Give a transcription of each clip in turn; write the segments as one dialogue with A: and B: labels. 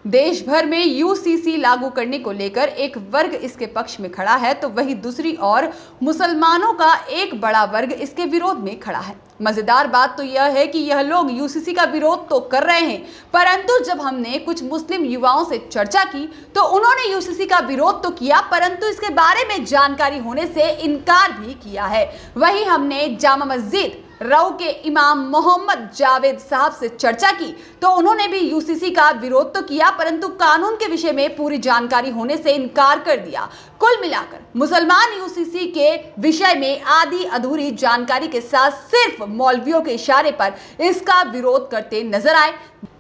A: देश भर में यूसीसी लागू करने को लेकर एक वर्ग इसके पक्ष में खड़ा है तो वहीं दूसरी ओर मुसलमानों का एक बड़ा वर्ग इसके विरोध में खड़ा है। मजेदार बात तो यह है कि यह लोग यूसीसी का विरोध तो कर रहे हैं, परंतु जब हमने कुछ मुस्लिम युवाओं से चर्चा की तो उन्होंने यूसीसी का विरोध तो किया, परंतु इसके बारे में जानकारी होने से इनकार भी किया है। वहीं हमने जामा मस्जिद राव के इमाम मोहम्मद जावेद साहब से चर्चा की तो उन्होंने भी यूसीसी का विरोध तो किया, परंतु कानून के विषय में पूरी जानकारी होने से इनकार कर दिया। कुल मिलाकर मुसलमान यूसीसी के विषय में आधी अधूरी जानकारी के साथ सिर्फ मौलवियों के इशारे पर इसका विरोध करते नजर आए।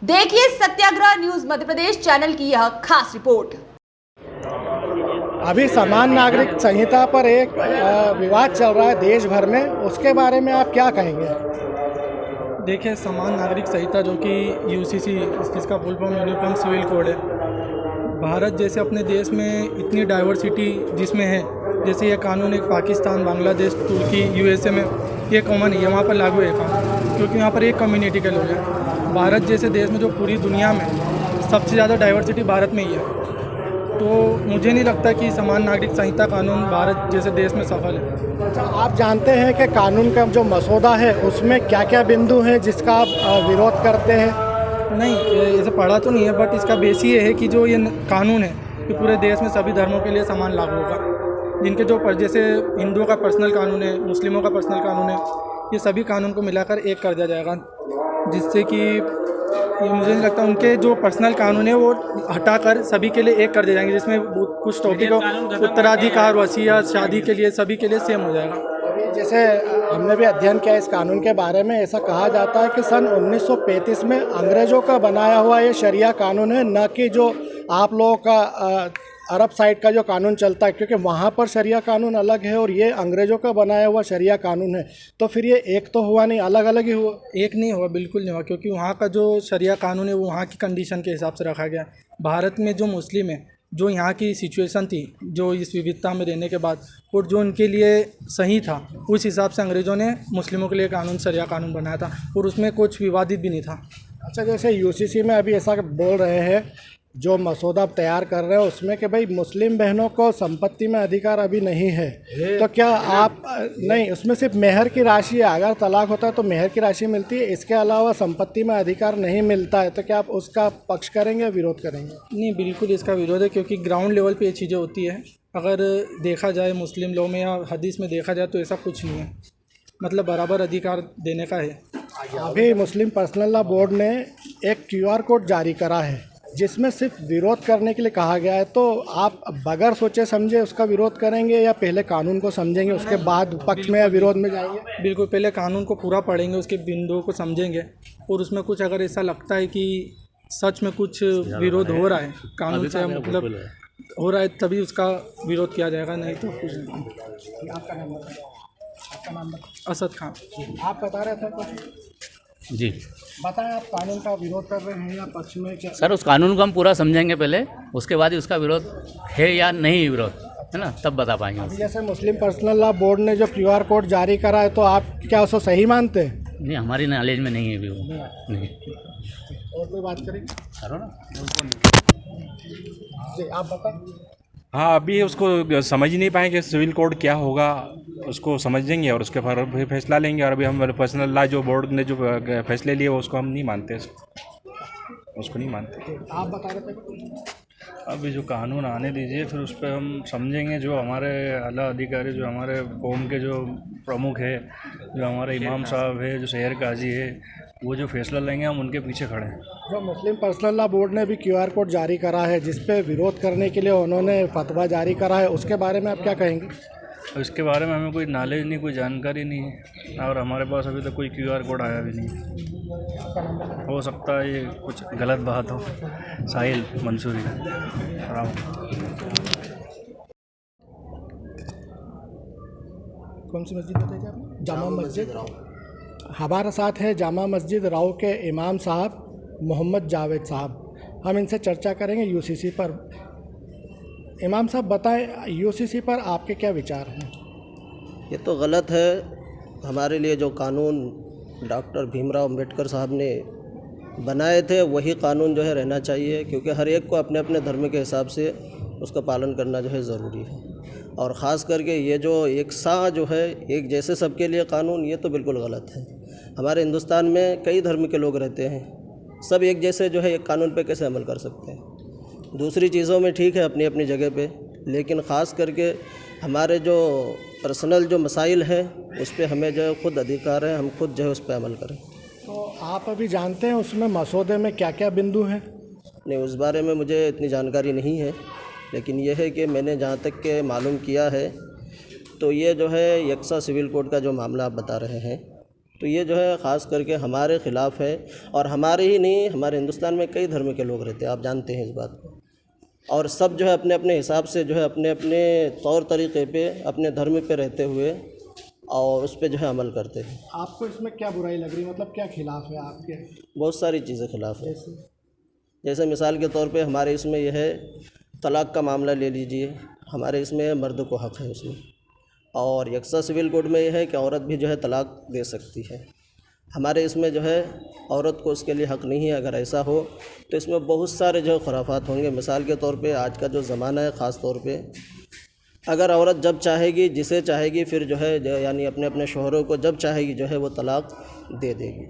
A: देखिए सत्याग्रह न्यूज मध्य प्रदेश चैनल की यह खास रिपोर्ट।
B: अभी समान नागरिक संहिता पर एक विवाद चल रहा है देश भर में, उसके बारे में आप क्या कहेंगे?
C: देखिए, समान नागरिक संहिता जो कि यूसीसी जिसका full form uniform civil code है, भारत जैसे अपने देश में इतनी डाइवर्सिटी जिसमें है, जैसे ये कानून एक पाकिस्तान, बांग्लादेश, तुर्की, यूएसए में ये कॉमन है, वहाँ पर लागू है कानून, क्योंकि यहाँ पर एक कम्युनिटी के लोग हैं। भारत जैसे देश में जो पूरी दुनिया में सबसे ज़्यादा डाइवर्सिटी भारत में ही है, तो मुझे नहीं लगता कि समान नागरिक संहिता कानून भारत जैसे देश में सफल है।
B: अच्छा, आप जानते हैं कि कानून का जो मसौदा है उसमें क्या क्या बिंदु हैं जिसका आप विरोध करते हैं?
C: नहीं, ऐसे पढ़ा तो नहीं है, बट इसका बेस ये है कि जो ये कानून है कि पूरे देश में सभी धर्मों के लिए समान लागू होगा। जिनके जो जैसे हिंदुओं का पर्सनल कानून है, मुस्लिमों का पर्सनल कानून है, ये सभी कानून को मिलाकर एक कर दिया जाएगा, जिससे कि ये मुझे नहीं लगता उनके जो पर्सनल कानून है वो हटाकर सभी के लिए एक कर दिए जाएंगे, जिसमें कुछ टॉपिक उत्तराधिकार, वसीयत, शादी के लिए सभी के लिए सेम हो जाएगा।
B: जैसे हमने भी अध्ययन किया इस कानून के बारे में, ऐसा कहा जाता है कि सन 1935 में अंग्रेज़ों का बनाया हुआ ये शरिया कानून है, न कि जो आप लोगों का अरब साइड का जो कानून चलता है, क्योंकि वहाँ पर शरिया कानून अलग है और ये अंग्रेज़ों का बनाया हुआ शरिया कानून है। तो फिर ये एक तो हुआ नहीं, अलग अलग ही हुआ?
C: एक नहीं हुआ, बिल्कुल नहीं हुआ, क्योंकि वहाँ का जो शरिया कानून है वो वहाँ की कंडीशन के हिसाब से रखा गया। भारत में जो मुस्लिम है, जो यहाँ की सिचुएशन थी, जो इस विविधता में रहने के बाद, और जो उनके लिए सही था, उस हिसाब से अंग्रेज़ों ने मुस्लिमों के लिए कानून, शरिया कानून बनाया था, और उसमें कुछ विवादित भी नहीं था।
B: अच्छा, जैसे यूसीसी में अभी ऐसा बोल रहे हैं, जो मसौदा तैयार कर रहे हैं उसमें कि भाई मुस्लिम बहनों को संपत्ति में अधिकार अभी नहीं है, तो क्या आप नहीं, उसमें सिर्फ मेहर की राशि है, अगर तलाक होता है तो मेहर की राशि मिलती है, इसके अलावा संपत्ति में अधिकार नहीं मिलता है, तो क्या आप उसका पक्ष करेंगे, विरोध करेंगे?
C: नहीं, बिल्कुल इसका विरोध है, क्योंकि ग्राउंड लेवल पे ये चीज़ें होती है। अगर देखा जाए मुस्लिम लॉ में या हदीस में देखा जाए तो ऐसा कुछ नहीं है, मतलब बराबर अधिकार देने का है।
B: अभी मुस्लिम पर्सनल लॉ बोर्ड ने एक QR कोड जारी करा है जिसमें सिर्फ विरोध करने के लिए कहा गया है, तो आप बगैर सोचे समझे उसका विरोध करेंगे या पहले कानून को समझेंगे उसके बाद पक्ष में या विरोध में जाएंगे?
C: बिल्कुल, पहले कानून को पूरा पढ़ेंगे, उसके बिंदुओं को समझेंगे, और उसमें कुछ अगर ऐसा लगता है कि सच में कुछ विरोध हो रहा है कानून से, मतलब हो रहा है, तभी उसका विरोध किया जाएगा, नहीं तो कुछ नहीं।
B: आपका नाम
C: असद खान।
B: आप बता रहे थे कुछ?
D: जी
B: बताएं, आप कानून का विरोध कर रहे हैं या पक्ष में? क्या
D: सर, उस कानून को हम पूरा समझेंगे पहले, उसके बाद ही उसका विरोध है या नहीं विरोध है ना, तब बता पाएंगे।
B: अभी जैसे मुस्लिम पर्सनल लॉ बोर्ड ने जो QR कोड जारी करा है, तो आप क्या उसको सही मानते हैं?
D: नहीं, हमारी नॉलेज में नहीं है अभी वो, नहीं।
B: और कोई बात करें?
D: करो ना।
B: जी, आप बताएं।
E: हाँ, अभी उसको समझ ही नहीं पाए कि सिविल कोड क्या होगा, उसको समझेंगे और उसके फिर फैसला लेंगे। और अभी हम पर्सनल लॉ जो बोर्ड ने जो फैसले लिए उसको हम नहीं मानते, उसको नहीं मानते।
B: आप बता रहे थे?
F: अभी जो कानून आने दीजिए, फिर उस पर हम समझेंगे। जो हमारे आला अधिकारी, जो हमारे कौम के जो प्रमुख है, जो हमारे इमाम साहब है, जो शहर काजी है, वो जो फैसला लेंगे हम उनके पीछे खड़े हैं।
B: जो मुस्लिम पर्सनल लॉ बोर्ड ने भी QR कोड जारी करा है जिस पे विरोध करने के लिए उन्होंने फतवा जारी करा है, उसके बारे में आप क्या कहेंगे?
F: इसके बारे में हमें कोई नॉलेज नहीं, कोई जानकारी नहीं है, और हमारे पास अभी तक कोई QR कोड आया भी नहीं। हो सकता है ये कुछ गलत बात हो। साहिल मंसूरी राव।
B: कौन सी मस्जिद बताइए आपने? जामा मस्जिद राव। हमारे साथ है जामा मस्जिद राव के इमाम साहब मोहम्मद जावेद साहब। हम इनसे चर्चा करेंगे यूसीसी पर। इमाम साहब बताएं, यूसीसी पर आपके क्या विचार हैं?
G: ये तो गलत है। हमारे लिए जो कानून डॉक्टर भीमराव अंबेडकर साहब ने बनाए थे वही कानून जो है रहना चाहिए, क्योंकि हर एक को अपने अपने धर्म के हिसाब से उसका पालन करना जो है ज़रूरी है। और ख़ास करके ये जो एक सा जो है एक जैसे सबके लिए कानून, ये तो बिल्कुल गलत है। हमारे हिंदुस्तान में कई धर्म के लोग रहते हैं, सब एक जैसे जो है एक कानून पे कैसे अमल कर सकते हैं। दूसरी चीज़ों में ठीक है अपनी अपनी जगह पे, लेकिन ख़ास करके हमारे जो पर्सनल जो मसाइल हैं उस पर हमें जो है खुद अधिकार है, हम खुद जो है उस पर अमल करें।
B: तो आप अभी जानते हैं उसमें मसौदे में क्या क्या बिंदु हैं?
G: नहीं, उस बारे में मुझे इतनी जानकारी नहीं है, लेकिन यह है कि मैंने जहाँ तक के मालूम किया है तो ये जो है यकसा सिविल कोड का जो मामला आप बता रहे हैं, तो ये जो है ख़ास करके हमारे ख़िलाफ़ है। और हमारे ही नहीं, हमारे हिंदुस्तान में कई धर्म के लोग रहते हैं, आप जानते हैं इस बात को। और सब जो है अपने अपने हिसाब से जो है अपने अपने तौर तरीक़े पे अपने धर्म पे रहते हुए और उस पर जो है अमल करते हैं।
B: आपको इसमें क्या बुराई लग रही, मतलब क्या खिलाफ है आपके?
G: बहुत सारी चीज़ें खिलाफ है। जैसे मिसाल के तौर पे हमारे इसमें यह है तलाक़ का मामला ले लीजिए, हमारे इसमें मर्द को हक़ है उसमें। और यकसा सिविल कोड में यह है कि औरत भी जो है तलाक़ दे सकती है। हमारे इसमें जो है औरत को उसके लिए हक़ नहीं है। अगर ऐसा हो तो इसमें बहुत सारे जो खुराफात होंगे। मिसाल के तौर पे आज का जो ज़माना है, ख़ास तौर पे अगर औरत जब चाहेगी, जिसे चाहेगी, फिर जो है यानी अपने अपने शौहरों को जब चाहेगी जो है वो तलाक़ दे देगी।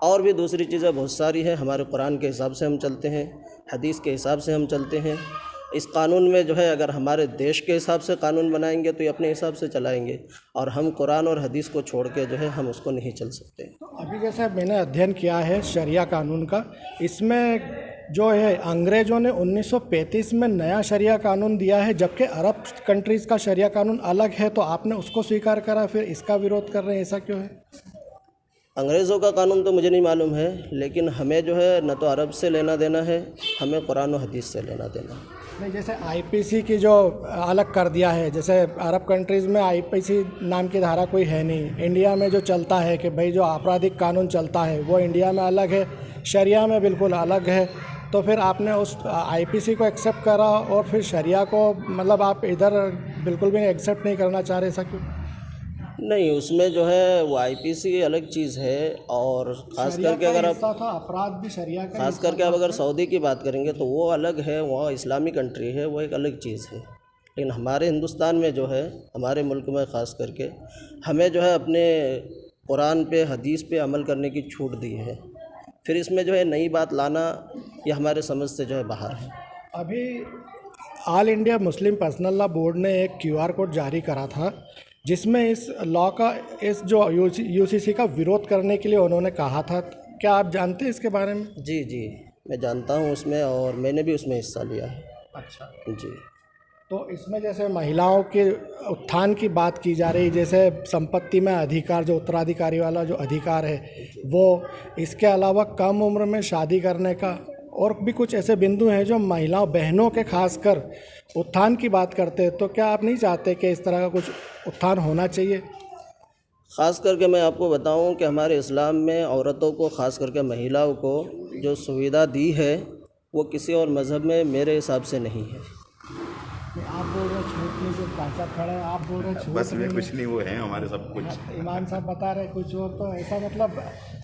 G: और भी दूसरी चीज़ें बहुत सारी हैं। हमारे कुरान के हिसाब से हम चलते हैं, हदीस के हिसाब से हम चलते हैं। इस कानून में जो है अगर हमारे देश के हिसाब से कानून बनाएंगे तो ये अपने हिसाब से चलाएंगे, और हम कुरान और हदीस को छोड़ के जो है हम उसको नहीं चल सकते।
B: अभी जैसे मैंने अध्ययन किया है शरिया कानून का, इसमें जो है अंग्रेज़ों ने 1935 में नया शरिया कानून दिया है, जबकि अरब कंट्रीज़ का शरिया कानून अलग है। तो आपने उसको स्वीकार करा, फिर इसका विरोध कर रहे हैं, ऐसा क्यों है?
G: अंग्रेज़ों का कानून तो मुझे नहीं मालूम है, लेकिन हमें जो है न तो अरब से लेना देना है, हमें कुरान और हदीस से लेना देना है।
B: नहीं, जैसे आईपीसी की जो अलग कर दिया है, जैसे अरब कंट्रीज़ में आईपीसी नाम की धारा कोई है नहीं। इंडिया में जो चलता है कि भाई जो आपराधिक कानून चलता है वो इंडिया में अलग है, शरिया में बिल्कुल अलग है। तो फिर आपने उस आईपीसी को एक्सेप्ट करा और फिर शरिया को मतलब आप इधर बिल्कुल भी एक्सेप्ट नहीं करना चाह रहे, ऐसा क्यों?
G: नहीं, उसमें जो है वो आईपीसी अलग चीज़ है। और ख़ास करके अगर आप
B: अपराध भी शरिया का
G: ख़ास करके आप अगर सऊदी की बात करेंगे तो वो अलग है, वहाँ इस्लामी कंट्री है, वो एक अलग चीज़ है। लेकिन हमारे हिंदुस्तान में जो है, हमारे मुल्क में ख़ास करके हमें जो है अपने कुरान पे, हदीस पे अमल करने की छूट दी है। फिर इसमें जो है नई बात लाना ये हमारे समझ से जो है बाहर है।
B: अभी all India Muslim personal law board ने एक QR कोड जारी करा था, जिसमें इस लॉ का, इस जो यूसीसी का विरोध करने के लिए उन्होंने कहा था। क्या आप जानते हैं इसके बारे में?
G: जी जी, मैं जानता हूँ उसमें, और मैंने भी उसमें हिस्सा लिया है।
B: अच्छा।
G: जी।
B: तो इसमें जैसे महिलाओं के उत्थान की बात की जा रही, जैसे संपत्ति में अधिकार, जो उत्तराधिकारी वाला जो अधिकार है वो, इसके अलावा कम उम्र में शादी करने का, और भी कुछ ऐसे बिंदु हैं जो महिलाओं, बहनों के खासकर उत्थान की बात करते हैं। तो क्या आप नहीं चाहते कि इस तरह का कुछ उत्थान होना चाहिए?
G: ख़ास करके मैं आपको बताऊं कि हमारे इस्लाम में औरतों को, ख़ास करके महिलाओं को जो सुविधा दी है वो किसी और मज़हब में मेरे हिसाब से नहीं है।
B: आप बोल रहे छूट नहीं, जो भाषा खड़ा है आप बोल रहे छूट
H: बस में कुछ नहीं, वो है हमारे सब कुछ।
B: इमाम साहब बता रहे कुछ और, तो ऐसा मतलब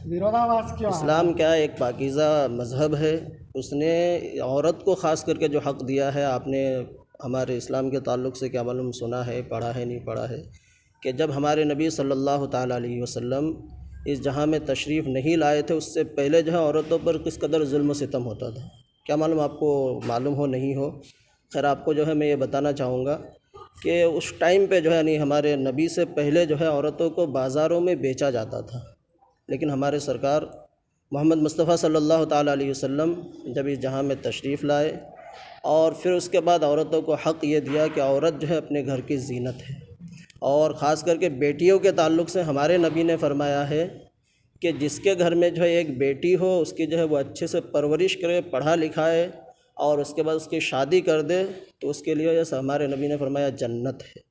B: विरोधाभास क्यों?
G: इस्लाम क्या एक पाकीज़ा मज़हब है, उसने औरत को ख़ास करके जो हक़ दिया है, आपने हमारे इस्लाम के ताल्लुक़ से क्या मालूम, सुना है, पढ़ा है, नहीं पढ़ा है, कि जब हमारे नबी सल्लल्लाहु ताला अलैहि वसल्लम इस जहाँ में तशरीफ़ नहीं लाए थे, उससे पहले जो है औरतों पर किस कदर जुल्म सितम होता था। क्या मालूम आपको मालूम हो, नहीं हो। खैर, आपको जो है मैं ये बताना चाहूँगा कि उस टाइम पे जो है यानी हमारे नबी से पहले जो है औरतों को बाज़ारों में बेचा जाता था। लेकिन हमारे सरकार मोहम्मद मुस्तफ़ा सल्लल्लाहु ताला अलैहि वसल्लम जब इस जहाँ में तशरीफ़ लाए, और फिर उसके बाद औरतों को हक़ ये दिया कि औरत जो है अपने घर की ज़ीनत है। और ख़ास करके बेटियों के ताल्लुक़ से हमारे नबी ने फरमाया है कि जिसके घर में जो है एक बेटी हो, उसकी जो है वो अच्छे से परवरिश करे, पढ़ा लिखाए, और उसके बाद उसकी शादी कर दे, तो उसके लिए जैसा हमारे नबी ने फरमाया जन्नत है।